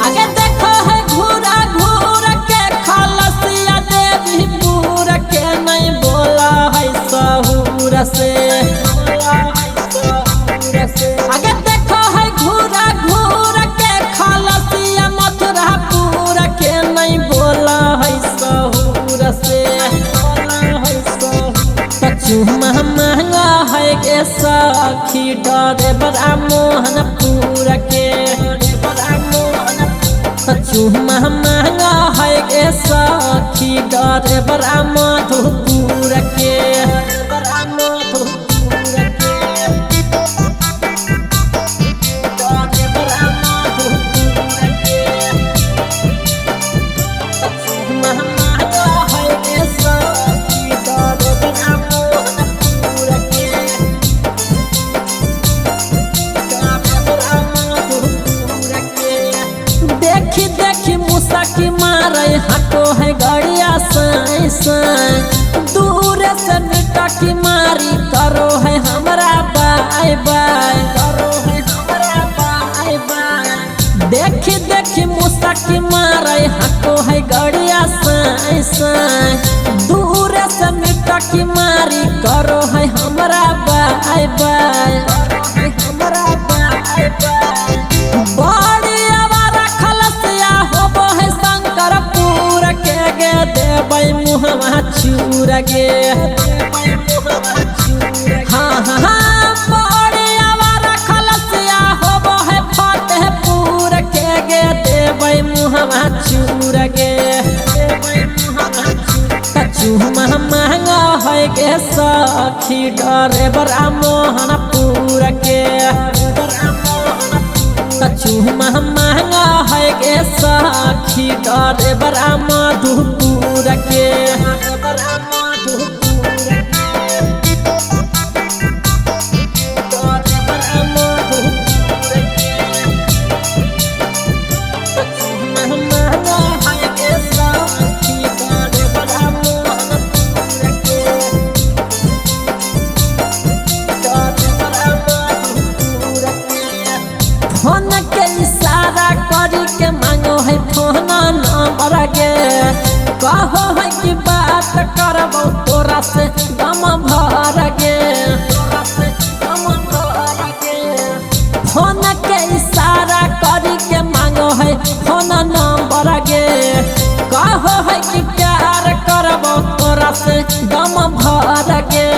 आगे देखो है घूरा घूर के खलसिया मथुरापुर के नहीं बोला है सहूर से। चूमा महंगा है के सखी डरे बड़ा मोहनपुर के। चूमा महंगा है के सखी डरे बड़ा मधुपुर के। देखी देखी मुसाकी मारे हटो है गड़िया साई साई। दूर से मिटाकी मारी करो है हमरा बाय बाय, करो है हमरा बाय बाय। देखी देखी मुसाकी मारे हटो है गड़िया साई साई। दूर से मिटाकी मारी करो है हमरा बाय बाय, हमरा बाय बाय। बड़ी आवारा खलसिया होबो है शंकरपुर के गे देबै मुहवा चूर गे। हाँ हाँ हाँ बड़ी आवारा खलसिया होबो है फतेहपुर के गे देबै मुहवा चूर गे। चूमा महंगा है गे सखी डरे बड़ा मोहनपुर के। चूमा महंगा है गे सखी डरे बड़ा मधुपुर के। फोन के इशारा करी के मांगो है फोन नंबर गे। कहो है कि बात करबो तोरा से दम भर गे। फोन के इशारा करी के मांगो है फोन नंबर गे। कहो है कि प्यार करबो तोरा से दम भर गे।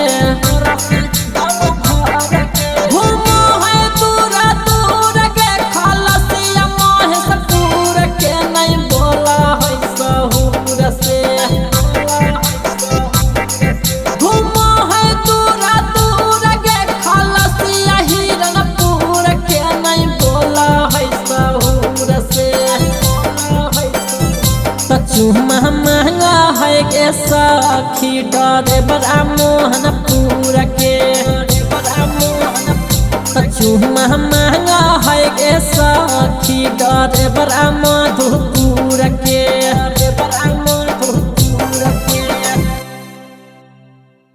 चूमा महंगा है गे सखी डरे बड़ा मोहनपुर के। चूमा महंगा है गे सखी डरे बड़ा मधुपुर के।